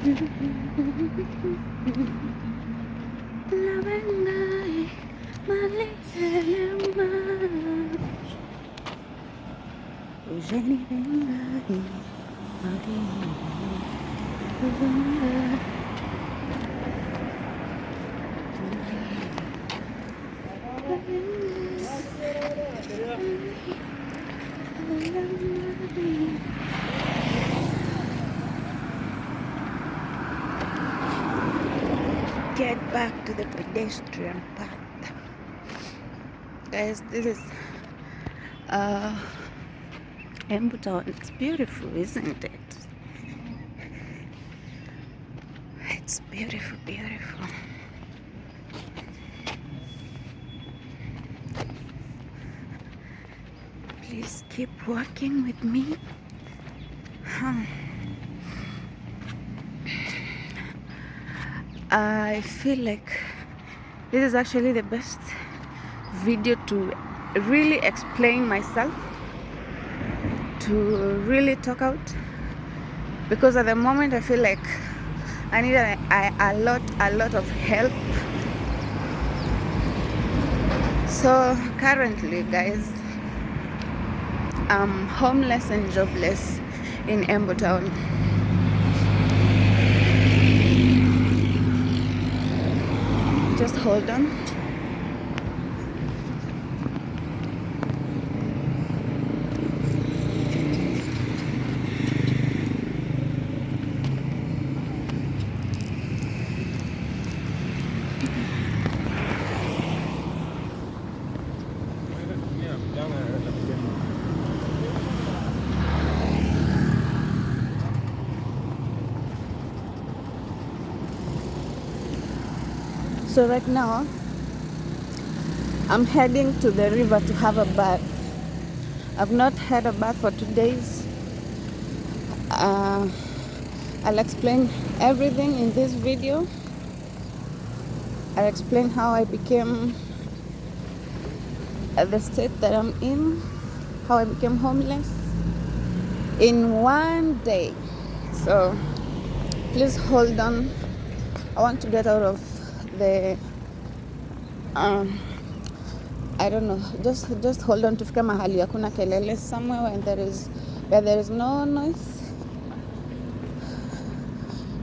La vengai, malilema. Ujeni vengai, malilema. Get back to the pedestrian path. Guys, this is Embu Town. It's beautiful, isn't it? It's beautiful, beautiful. Please keep walking with me. I feel like this is actually the best video to really explain myself, to really talk out, because at the moment I feel like I need a lot of help. So currently, guys, I'm homeless and jobless in Embu Town. Just hold on. So right now, I'm heading to the river to have a bath. I've not had a bath for 2 days. I'll explain everything in this video. I'll explain how I became the state that I'm in, how I became homeless in one day. So please hold on. I want to get out of the I don't know, just hold on tufike mahali hakuna kelele, somewhere where there is no noise.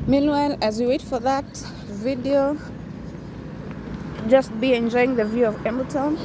Meanwhile, as you wait for that video, just be enjoying the view of Embu Town.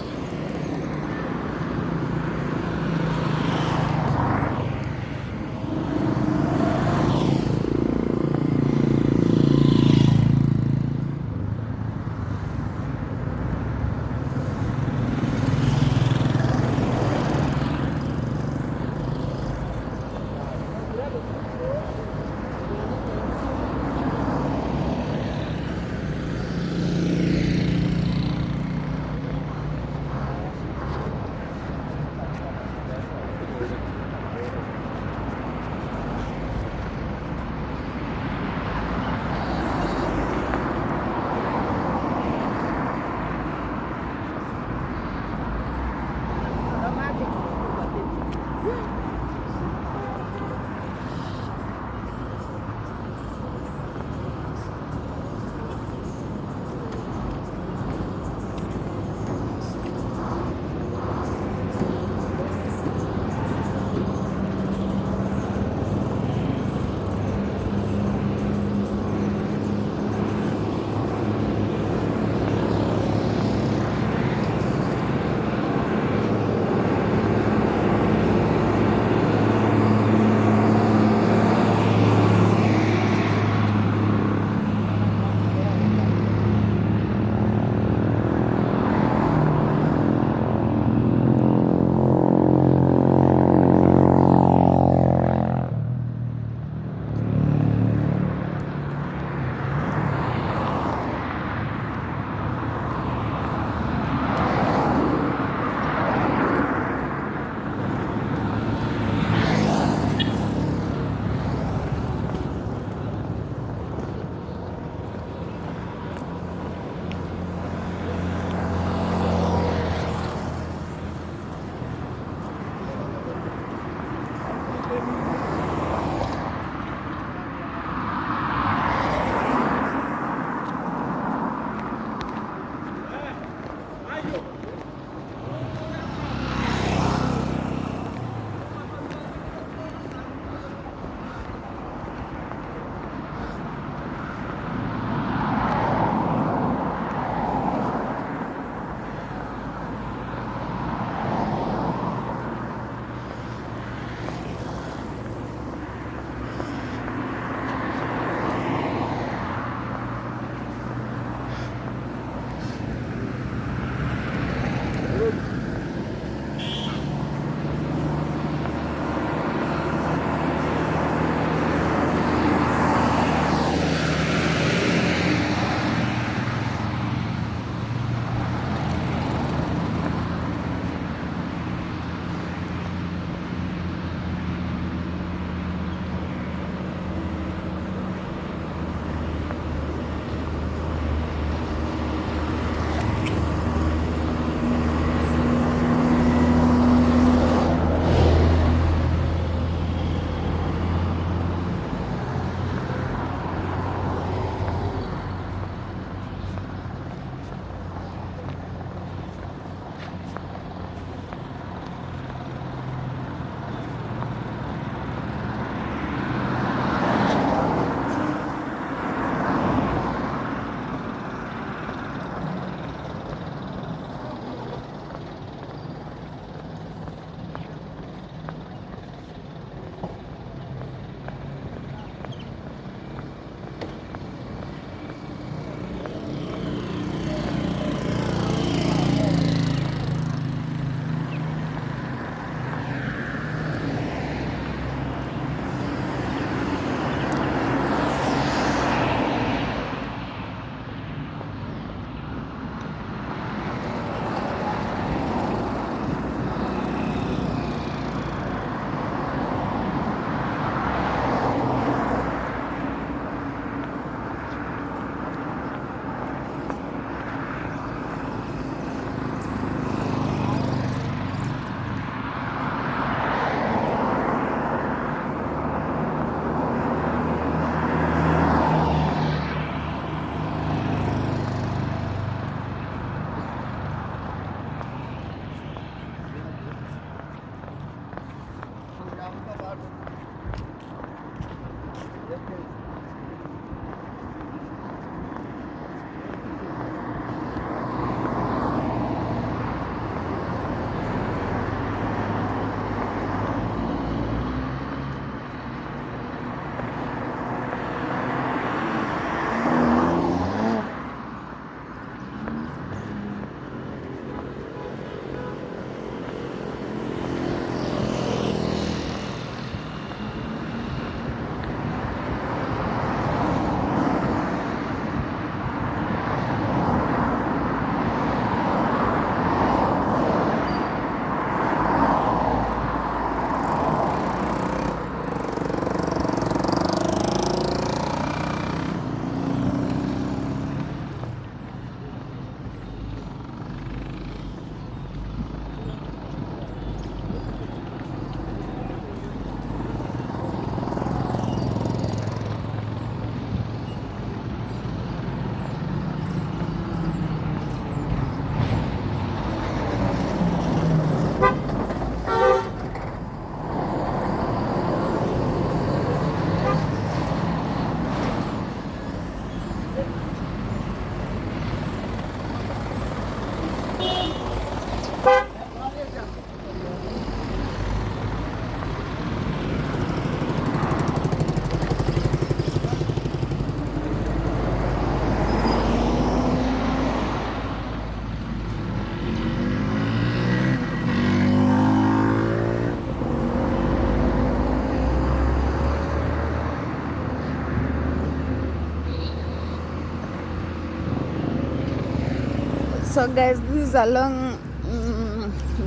So guys, this is along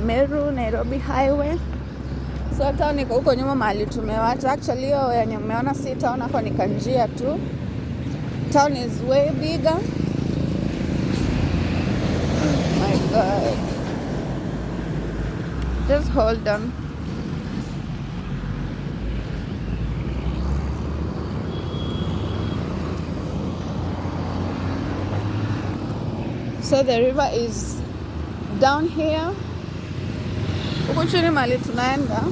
Meru Nairobi highway. So hata niko huko nyuma mahali tumewacha. Actually hiyo yenye mmeona si town, hapo ni kanjia tu. Town is way bigger. Oh my God. Just hold on. So the river is down here. Huku chini mahali tunaenda,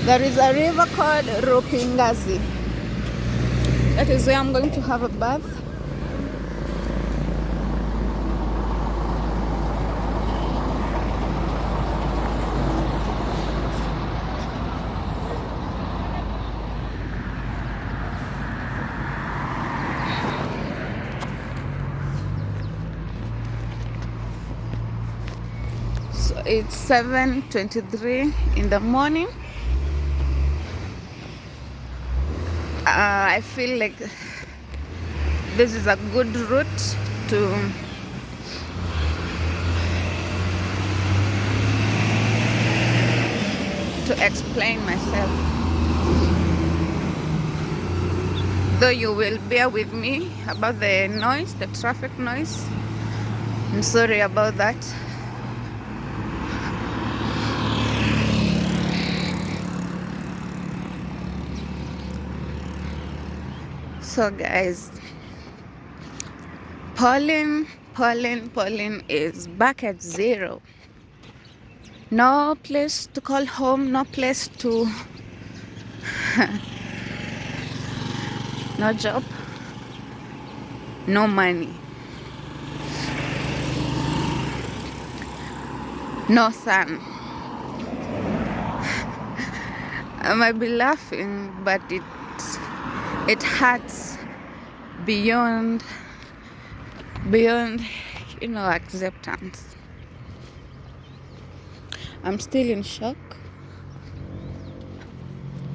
there is a river called Rupingazi. That is where I'm going to have a bath. So it's 7:23 in the morning. I feel like this is a good route to explain myself. Though you will bear with me about the noise, the traffic noise. I'm sorry about that. So guys, pollen is back at zero. No place to call home, no place to no job, no money, no sun. I might be laughing, but it hurts beyond acceptance. I'm still in shock.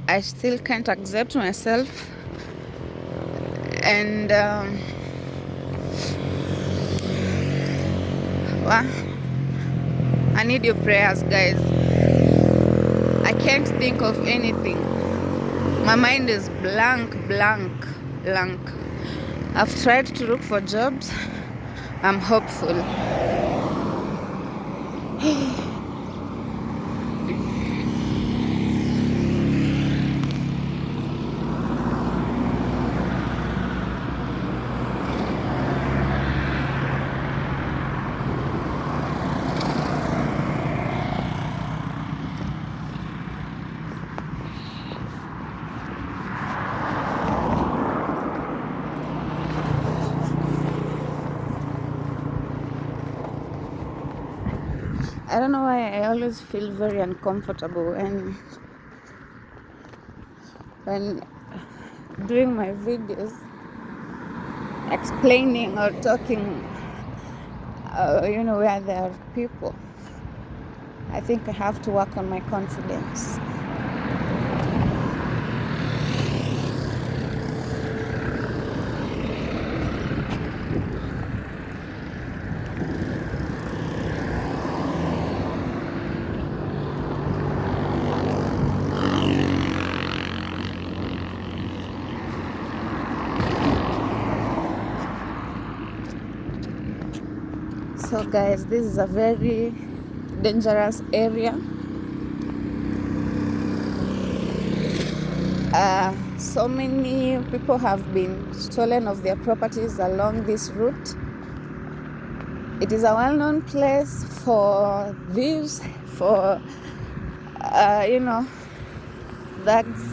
I still can't accept myself, and I need your prayers, guys. I can't think of anything. My mind is blank. I've tried to look for jobs. I'm hopeful. I don't know why I always feel very uncomfortable when doing my videos, explaining or talking, where there are people. I think I have to work on my confidence. So guys, this is a very dangerous area. So many people have been stolen of their properties along this route. It is a well-known place for thieves, for thugs.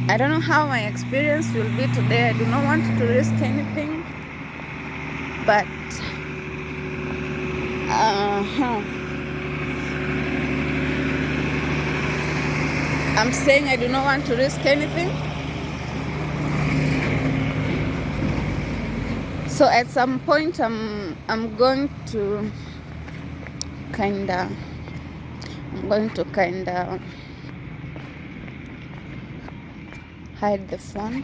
I don't know how my experience will be today. I do not want to risk anything, but I'm saying I do not want to risk anything. So at some point I'm going to kinda hide the phone.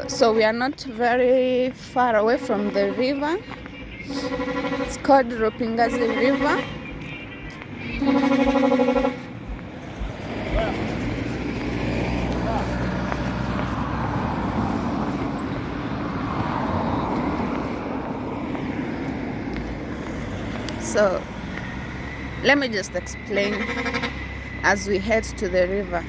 So we are not very far away from the river. It's called Ropingazi River. So let me just explain as we head to the river.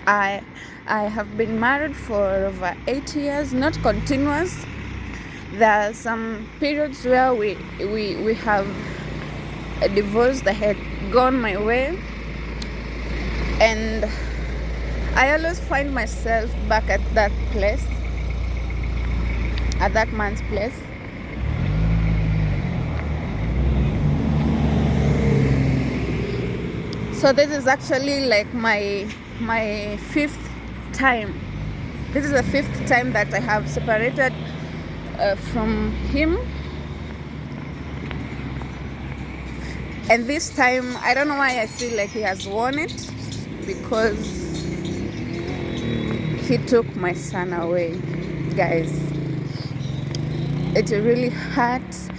I have been married for over 8 years, not continuous. There are some periods where we have divorced. I had gone my way, and I always find myself back at that place, at that man's place. So this is actually like my fifth time. This is the fifth time that I have separated from him. And this time, I don't know why I feel like he has won it, because he took my son away. Guys, it really hurts.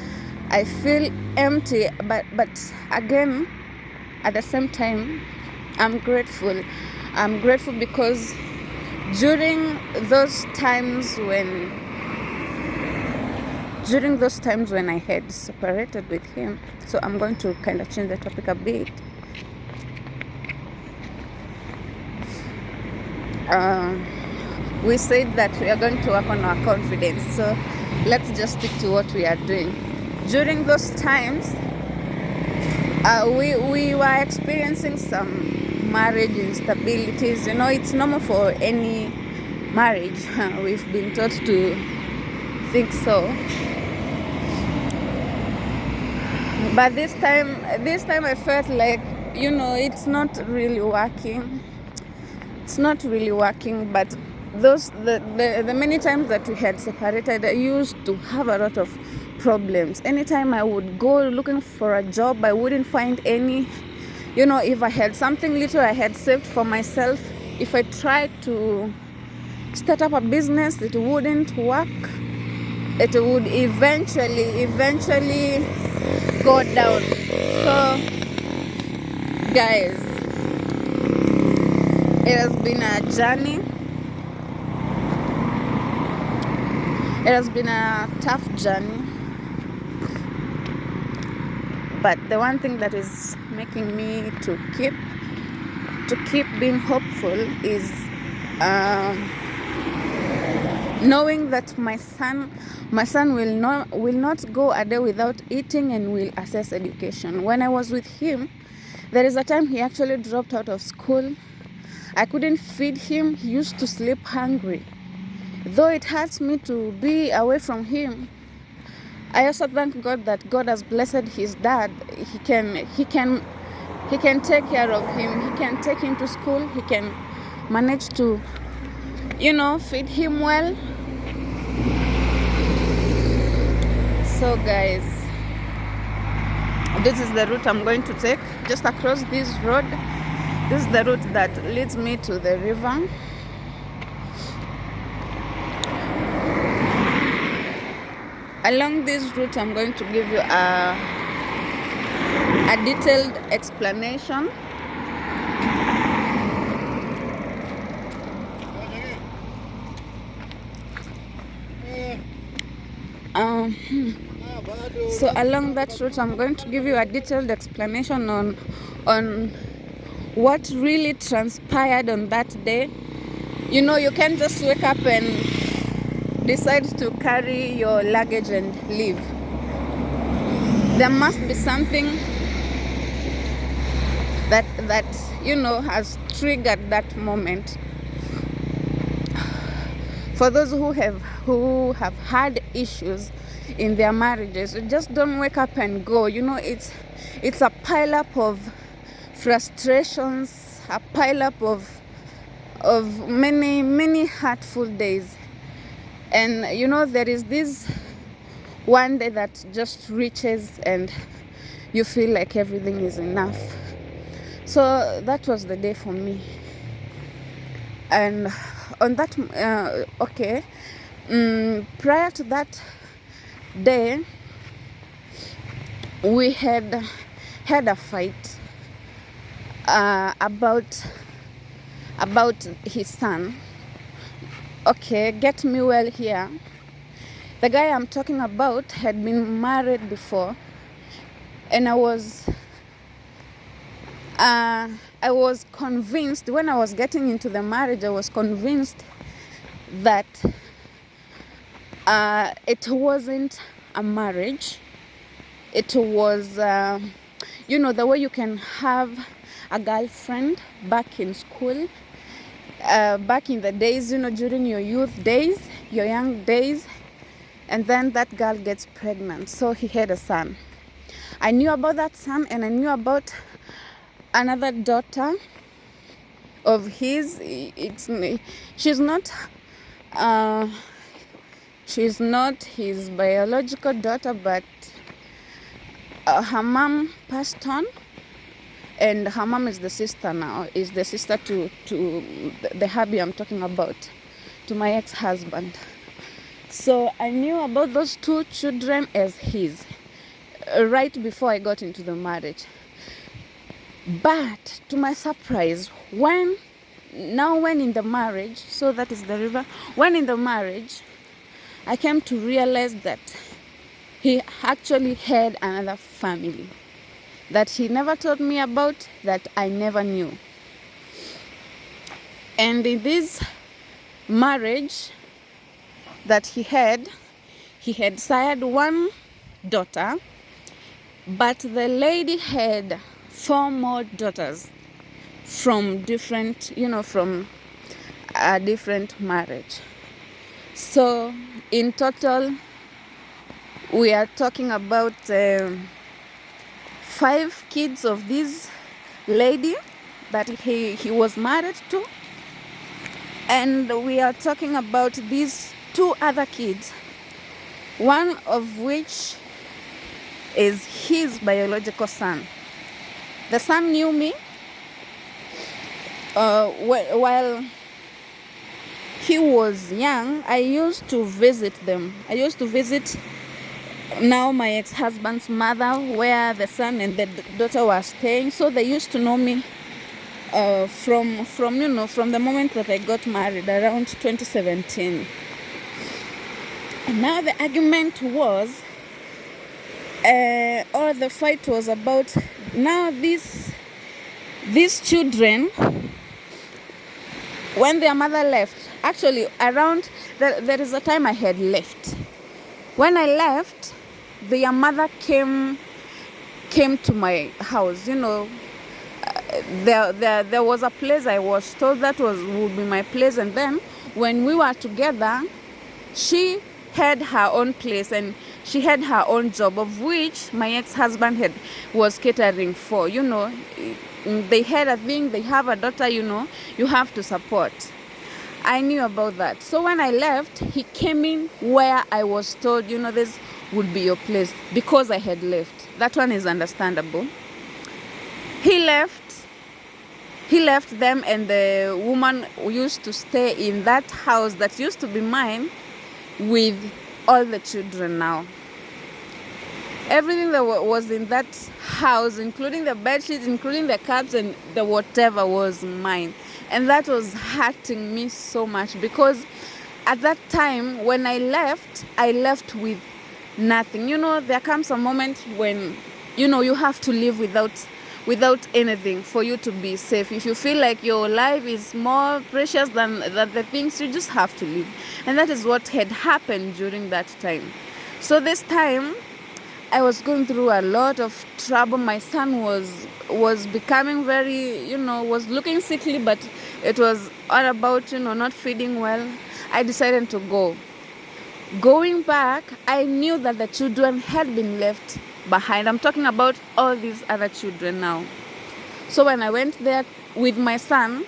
I feel empty, but again, at the same time, I'm grateful. I'm grateful because during those times when I had separated with him, so I'm going to kind of change the topic a bit. We said that we are going to work on our confidence, so let's just stick to what we are doing. During those times, we were experiencing some marriage instabilities. You know, it's normal for any marriage. We've been taught to think so. But this time I felt like, you know, it's not really working. It's not really working. But the many times that we had separated, I used to have a lot of problems. Anytime I would go looking for a job, I wouldn't find any. You know, if I had something little I had saved for myself, if I tried to start up a business, it wouldn't work. It would eventually go down. So guys, it has been a journey. It has been a tough journey. But the one thing that is making me to keep being hopeful is knowing that my son will not go a day without eating and will access education. When I was with him, there is a time he actually dropped out of school. I couldn't feed him. He used to sleep hungry. Though it hurts me to be away from him, I also thank God that God has blessed his dad. He can take care of him. He can take him to school. He can manage to, you know, feed him well. So guys, this is the route I'm going to take. Just across this road, this is the route that leads me to the river. Along this route, I'm going to give you a detailed explanation. So along that route, I'm going to give you a detailed explanation on what really transpired on that day. You know, you can't just wake up and decide to carry your luggage and leave. There must be something that you know has triggered that moment. For those who have had issues in their marriages, you just don't wake up and go. You know, it's a pile up of frustrations, a pile up of many hurtful days. And you know, there is this one day that just reaches and you feel like everything is enough. So that was the day for me. And on that, okay, Prior to that day, we had a fight about his son. Okay, get me well here. The guy I'm talking about had been married before, and I was convinced when I was getting into the marriage. I was convinced that it wasn't a marriage. It was, the way you can have a girlfriend back in school, back in the days, during your youth days, your young days, and then that girl gets pregnant. So he had a son. I knew about that son, and I knew about another daughter of his. She's not his biological daughter, but her mom passed on, and her mom is the sister now. Is the sister to the hubby I'm talking about, to my ex-husband. So I knew about those two children as his right before I got into the marriage. But to my surprise, when in the marriage, so that is the river, when in the marriage, I came to realize that he actually had another family that he never told me about, that I never knew. And in this marriage that he had sired one daughter, but the lady had 4 more daughters from from a different marriage. So in total, we are talking about 5 kids of this lady that he was married to, and we are talking about these 2 other kids, one of which is his biological son. The son knew me while he was young. I used to visit them. I used to visit now my ex-husband's mother, where the son and the daughter were staying. So they used to know me from the moment that I got married around 2017. And now the argument was, or the fight was about, now these children, when their mother left, actually around there is a time I had left. When I left, their mother came to my house. There was a place I was told that would be my place, and then when we were together, she had her own place and she had her own job, of which my ex-husband was catering for. They had a thing, they have a daughter, you have to support. I knew about that. So when I left, he came in where I was told, this would be your place, because I had left. That one is understandable. He left them, and the woman used to stay in that house that used to be mine with all the children now. Everything that was in that house, including the bed sheets, including the cups and the whatever, was mine. And that was hurting me so much, because at that time when I left with nothing. There comes a moment when you have to live without anything for you to be safe. If you feel like your life is more precious than the things, you just have to live. And that is what had happened during that time. So this time I was going through a lot of trouble. My son was becoming very, was looking sickly, but it was all about, not feeding well. I decided to go. Going back, I knew that the children had been left behind. I'm talking about all these other children now. So when I went there with my son,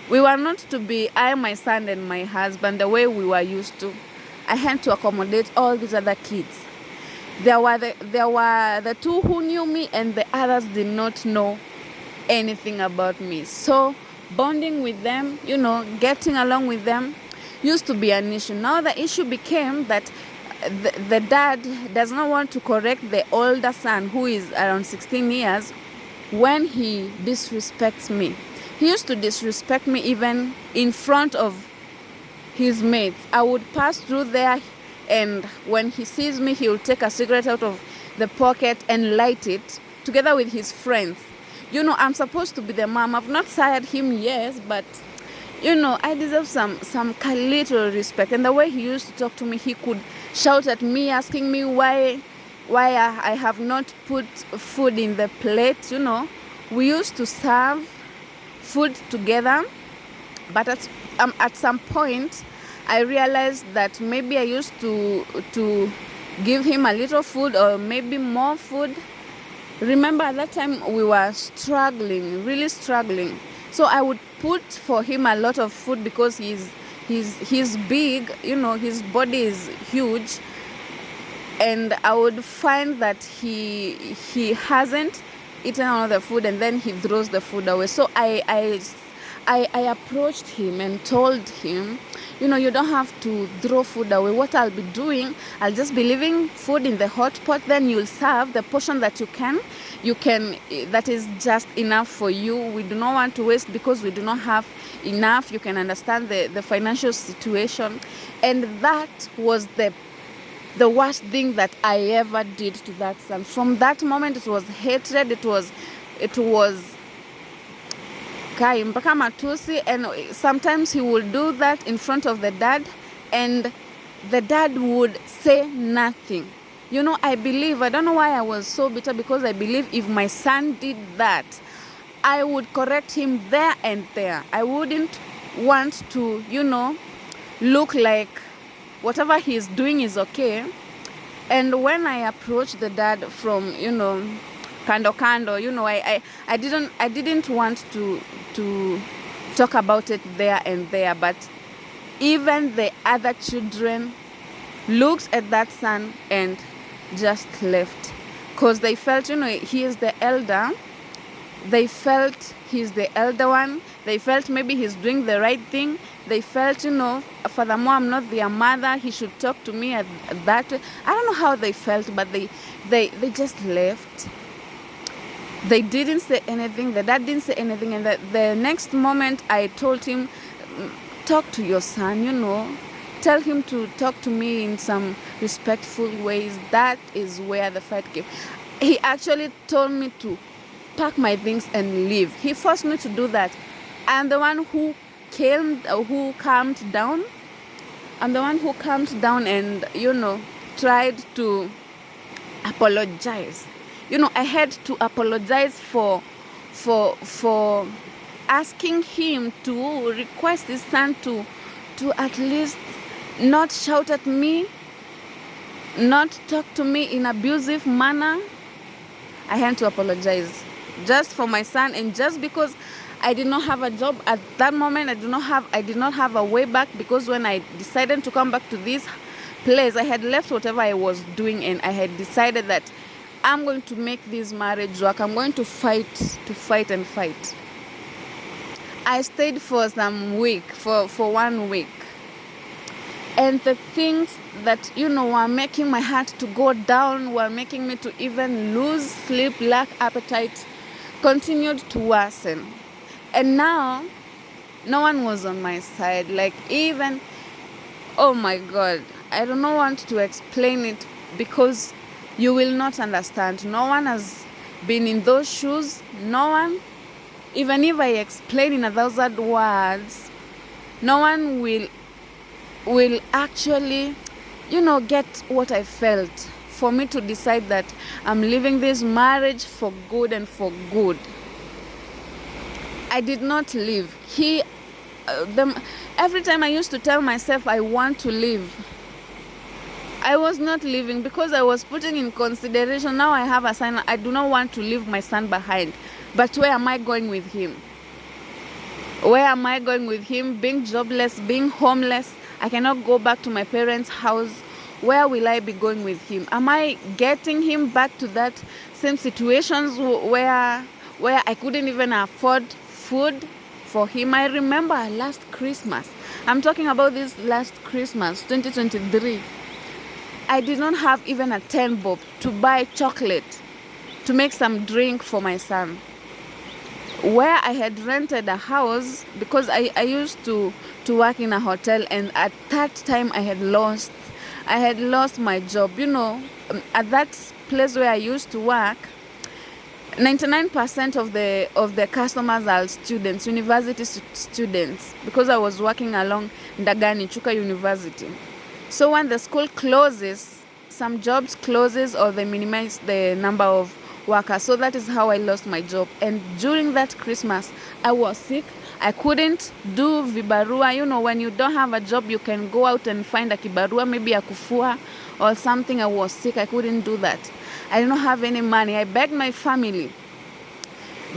we were not to be my son and my husband the way we were used to. I had to accommodate all these other kids. There were the 2 who knew me, and the others did not know anything about me. So bonding with them, getting along with them, used to be an issue. Now the issue became that the dad does not want to correct the older son, who is around 16 years, when he disrespects me. He used to disrespect me even in front of his mates. I would pass through there, and when he sees me, he will take a cigarette out of the pocket and light it together with his friends. I'm supposed to be the mom. I've not sired him, yes, but I deserve some little respect. And the way he used to talk to me, he could shout at me, asking me why I have not put food in the plate. We used to serve food together, but at some point I realized that maybe I used to give him a little food, or maybe more food. Remember, at that time we were struggling, really struggling. So I would put for him a lot of food because he's big, his body is huge, and I would find that he hasn't eaten all the food, and then he throws the food away. So I approached him and told him, you don't have to throw food away. What I'll be doing, I'll just be leaving food in the hot pot. Then you'll serve the portion that you can, that is just enough for you. We do not want to waste because we do not have enough. You can understand the financial situation. And that was the worst thing that I ever did to that son. From that moment, it was hatred. It was kai mpaka matusi, and sometimes he would do that in front of the dad, and the dad would say nothing. I don't know why I was so bitter, because I believe if my son did that, I would correct him there and there. I wouldn't want to, look like whatever he's doing is okay. And when I approached the dad from, kando, I didn't want to talk about it there and there, but even the other children looked at that son and just left, because they felt, he is the elder. They felt he's the elder one. They felt maybe he's doing the right thing. They felt, furthermore, I'm not their mother, he should talk to me that way. I don't know how they felt, but they just left. They didn't say anything. The dad didn't say anything. And the next moment I told him, talk to your son, tell him to talk to me in some respectful ways. That is where the fight came. He actually told me to pack my things and leave. He forced me to do that. I'm the one who calmed down. I'm the one who calmed down and, tried to apologize. I had to apologize for asking him to request his son to at least not shout at me, not talk to me in abusive manner. I had to apologize just for my son, and just because I did not have a job at that moment. I did not have a way back, because when I decided to come back to this place, I had left whatever I was doing, and I had decided that I'm going to make this marriage work. I'm going to fight and fight. I stayed for some week, for 1 week. And the things that, were making my heart to go down, were making me to even lose sleep, lack appetite, continued to worsen. And now, no one was on my side. Oh my God, I don't want to explain it, because you will not understand. No one has been in those shoes. No one, even if I explain in 1,000 words, no one will actually, get what I felt, for me to decide that I'm leaving this marriage for good and for good. I did not leave. Every time I used to tell myself I want to leave, I was not leaving, because I was putting in consideration, now I have a son. I do not want to leave my son behind. But where am I going with him? Where am I going with him? Being jobless, being homeless. I cannot go back to my parents' house. Where will I be going with him? Am I getting him back to that same situations where I couldn't even afford food for him. I remember last Christmas, I'm talking about this last Christmas 2023, I did not have even a 10 bob to buy chocolate to make some drink for my son. Where I had rented a house, because I used to work in a hotel, and at that time I had lost my job. At that place where I used to work, 99% of the customers are students, university students, because I was working along Ndagani Chuka University. So when the school closes, some jobs closes, or they minimize the number of workers. So that is how I lost my job. And during that Christmas, I was sick. I couldn't do vibarua. When you don't have a job, you can go out and find a kibarua, maybe a kufua or something. I was sick. I couldn't do that. I didn't have any money. I begged my family.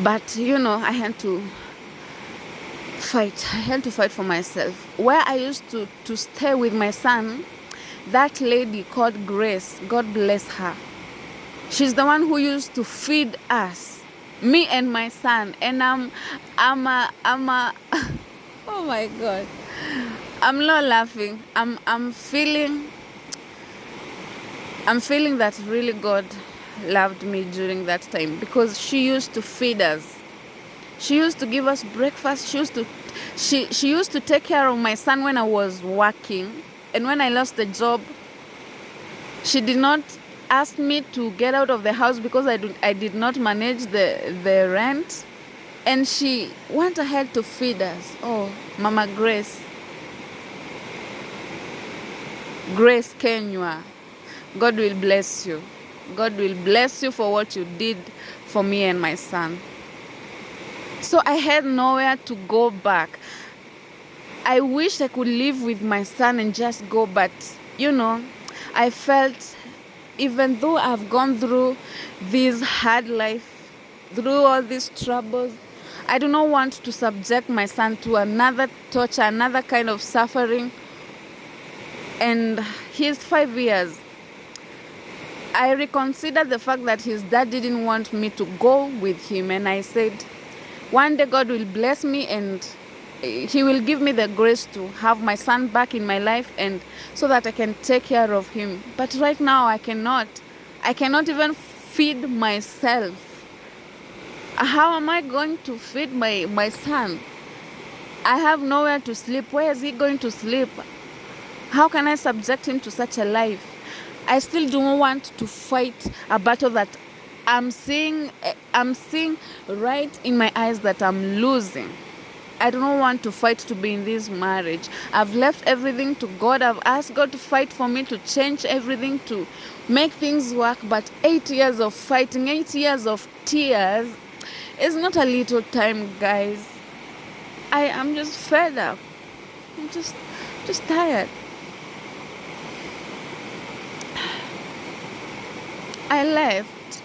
But, I had to fight. I had to fight for myself. Where I used to stay with my son, that lady called Grace, God bless her. She's the one who used to feed us, me and my son. And I'm a oh my God, I'm not laughing. I'm feeling that really God loved me during that time, because she used to feed us. She used to give us breakfast. She used to take care of my son when I was working, and when I lost the job, she did not asked me to get out of the house because I did not manage the rent, and she went ahead to feed us. Oh, Mama Grace Kenywa, God will bless you. God will bless you for what you did for me and my son. So I had nowhere to go back. I wished I could live with my son and just go, but I felt, even though I've gone through this hard life, through all these troubles, I do not want to subject my son to another torture, another kind of suffering. And he's 5 years. I reconsidered the fact that his dad didn't want me to go with him, and I said, one day God will bless me and he will give me the grace to have my son back in my life, and so that I can take care of him. But right now I cannot even feed myself. How am I going to feed my son? I have nowhere to sleep. Where is he going to sleep? How can I subject him to such a life? I still don't want to fight a battle that I'm seeing right in my eyes that I'm losing. I don't want to fight to be in this marriage. I've left everything to God. I've asked God to fight for me, to change everything, to make things work. But 8 years of fighting, 8 years of tears is not a little time, guys. I am just fed up. I'm just tired. I left.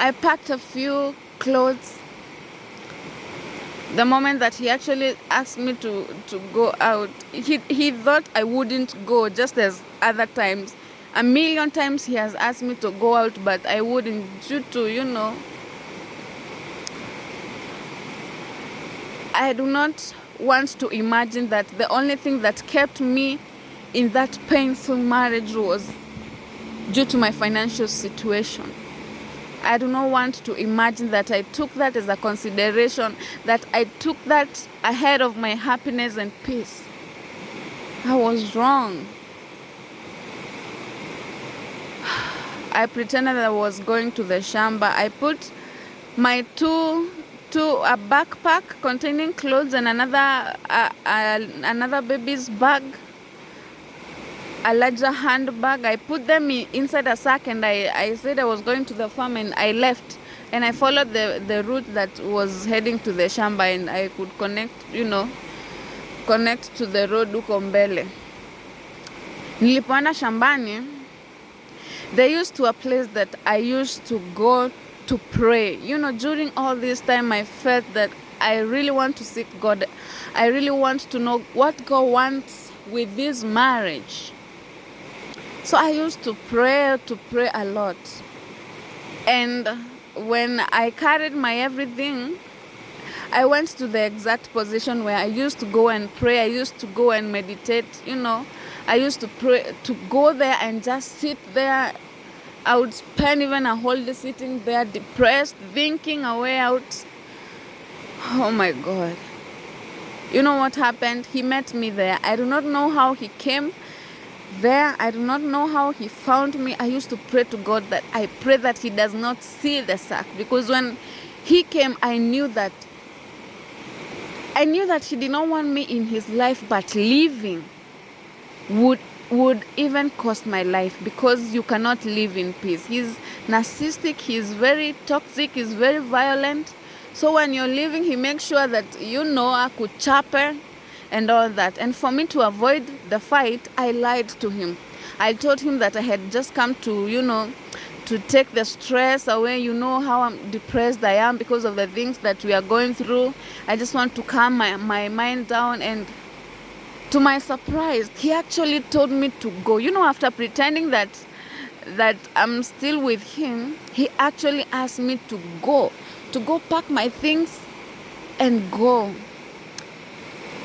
I packed a few clothes. The moment that he actually asked me to go out, he thought I wouldn't go, just as other times. A million times he has asked me to go out, but I wouldn't, due to, I do not want to imagine that the only thing that kept me in that painful marriage was due to my financial situation. I do not want to imagine that I took that as a consideration, that I took that ahead of my happiness and peace. I was wrong. I pretended that I was going to the shamba. I put my a backpack containing clothes and another baby's bag, a larger handbag. I put them inside a sack, and I said I was going to the farm, and I left, and I followed the route that was heading to the shamba, and I could connect to the road huko mbele. Nilipoenda shambani, they used to a place that I used to go to pray. During all this time, I felt that I really want to seek God. I really want to know what God wants with this marriage. So I used to pray a lot. And when I carried my everything, I went to the exact position where I used to go and pray. I used to go and meditate, I used to pray, to go there and just sit there. I would spend even a whole day sitting there, depressed, thinking a way out. Oh my God. You know what happened? He met me there. I do not know how he came there. I do not know how he found me. I used to pray to God that I pray that he does not see the sack, because when he came, I knew that he did not want me in his life, but living would even cost my life, because you cannot live in peace. He's narcissistic, he's very toxic, he's very violent. So when you're living, he makes sure that akuchape and all that. And for me to avoid the fight, I lied to him. I told him that I had just come to to take the stress away. You know how depressed I am because of the things that we are going through. I just want to calm my mind down. And to my surprise, he actually told me to go. After pretending that I'm still with him, he actually asked me to go pack my things and go.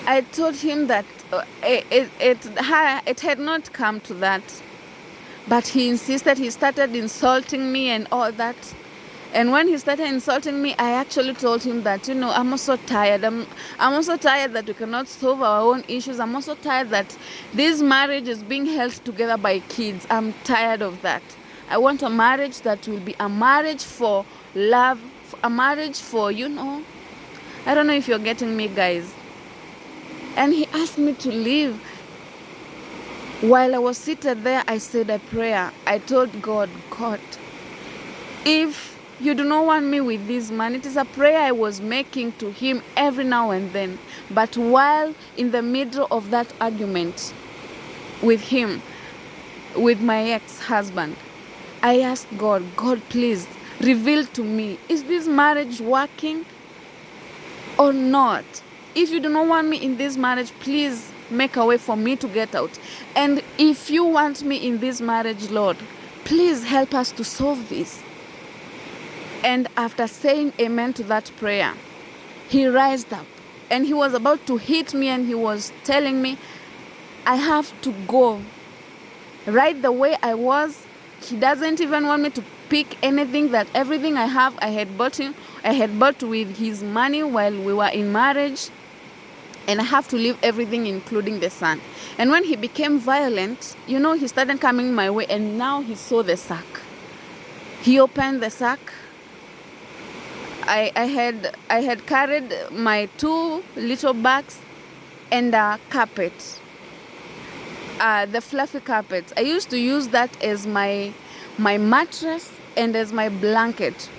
I told him that it had not come to that, but he insisted. He started insulting me and all that. And when he started insulting me, I actually told him that, I'm also tired. I'm also tired that we cannot solve our own issues. I'm also tired that this marriage is being held together by kids. I'm tired of that. I want a marriage that will be a marriage for love, a marriage for, I don't know if you're getting me, guys. And he asked me to leave. While I was seated there, I said a prayer. I told God, if you do not want me with this man, it is a prayer I was making to him every now and then. But while in the middle of that argument with him, with my ex-husband, I asked God, please reveal to me, is this marriage working or not? If you do not want me in this marriage, please make a way for me to get out. And if you want me in this marriage, Lord, please help us to solve this. And after saying amen to that prayer, he raised up and he was about to hit me, and he was telling me I have to go right the way I was. He doesn't even want me to pick anything, that everything I have I had bought with his money while we were in marriage, and I have to leave everything, including the son. And when he became violent, he started coming my way, and now he saw the sack. He opened the sack. I had carried my 2 little bags and a carpet, the fluffy carpet. I used to use that as my mattress and as my blanket,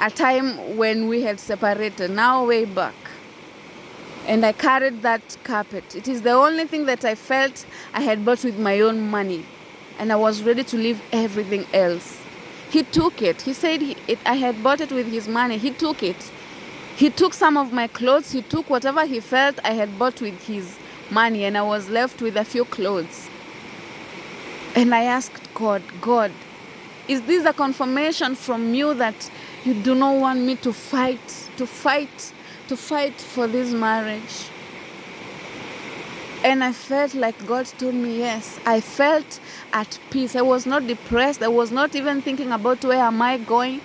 a time when we had separated, now way back. And I carried that carpet. It is the only thing that I felt I had bought with my own money, and I was ready to leave everything else. He took it. He said I had bought it with his money. He took it. He took some of my clothes. He took whatever he felt I had bought with his money, and I was left with a few clothes. And I asked God, is this a confirmation from you that you do not want me to fight for this marriage? And I felt like God told me yes. I felt at peace. I was not depressed. I was not even thinking about where am I going.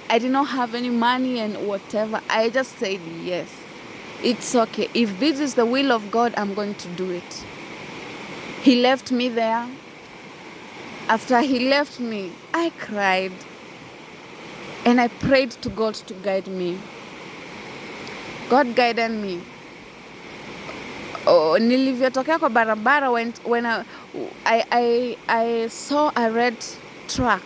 I did not have any money and whatever. I just said yes. It's okay. If this is the will of God, I'm going to do it. He left me there. After he left me, I cried. And I prayed to God to guide me. God guided me. Nilivyotokea kwa barabara, when I saw a red truck.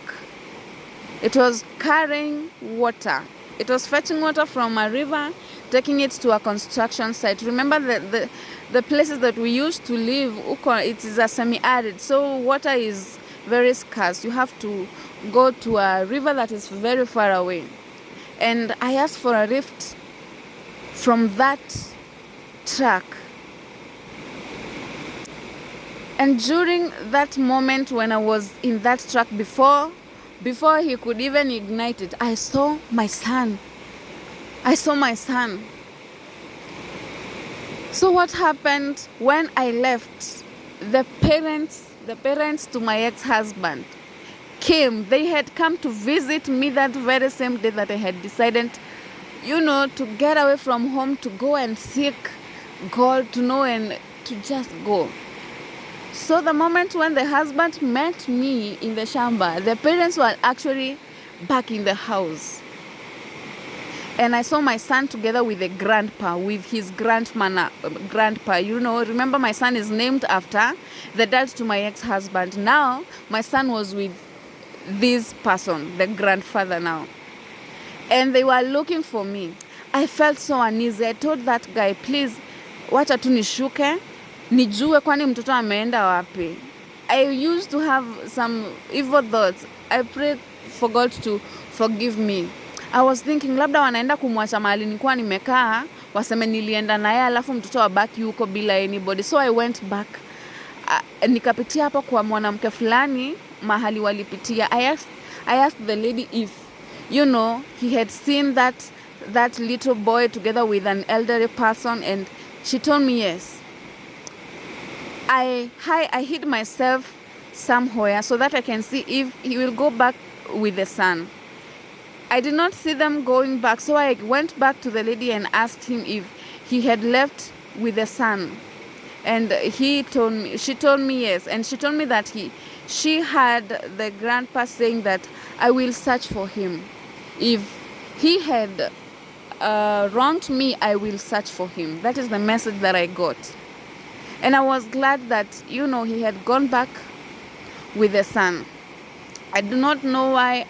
It was carrying water. It was fetching water from a river, taking it to a construction site. Remember the places that we used to live, it is a semi-arid, so water is very scarce. You have to go to a river that is very far away. And I asked for a lift from that truck. And during that moment when I was in that truck, before he could even ignite it, I saw my son. I saw my son. So what happened when I left? The parents to my ex-husband came. They had come to visit me that very same day that I had decided, to get away from home, to go and seek God, to know and to just go. So the moment when the husband met me in the shamba, the parents were actually back in the house. And I saw my son together with the grandpa, with his grandpa. Remember my son is named after the dad to my ex-husband. Now, my son was with this person, the grandfather now. And they were looking for me. I felt so uneasy. I told that guy, please, wacha tu nishuke, nijue kwani mtoto ameenda wapi. I used to have some evil thoughts. I prayed for God to forgive me. I was thinking labda wanaenda kumwacha mahali nilikuwa nimekaa, waseme nilienda naye alafu mtoto wabaki huko bila anybody. So I went back. Nikapitia hapo kwa mwanamke fulani mahali walipitia. I asked the lady if he had seen that little boy together with an elderly person, and she told me yes. I hid myself somewhere so that I can see if he will go back with the son. I did not see them going back, so I went back to the lady and asked him if he had left with the son. And she told me yes. And she told me that she had the grandpa saying that I will search for him. If he had wronged me, I will search for him. That is the message that I got. And I was glad that, he had gone back with the son. I do not know why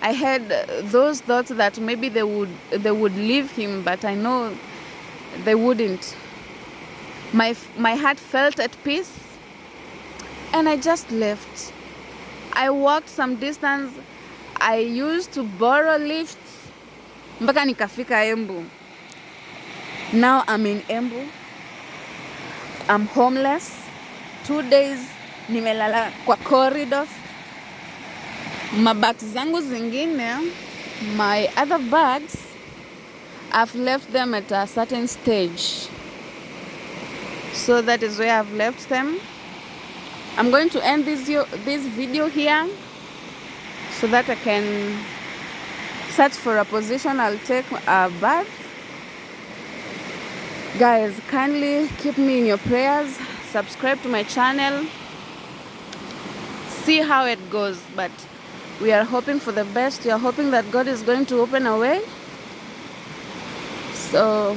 I had those thoughts that maybe they would leave him, but I know they wouldn't. My heart felt at peace, and I just left. I walked some distance. I used to borrow lifts mpaka nikafika Embu. Now I'm in Embu. I'm homeless. 2 days nimelala kwa corridors. Mabags zangu zingine, my other bags, I've left them at a certain stage. So that is where I've left them. I'm going to end this video here so that I can search for a position. I'll take a bath. Guys, kindly keep me in your prayers. Subscribe to my channel. See how it goes, but we are hoping for the best. We are hoping that God is going to open a way. So,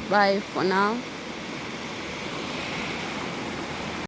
bye for now.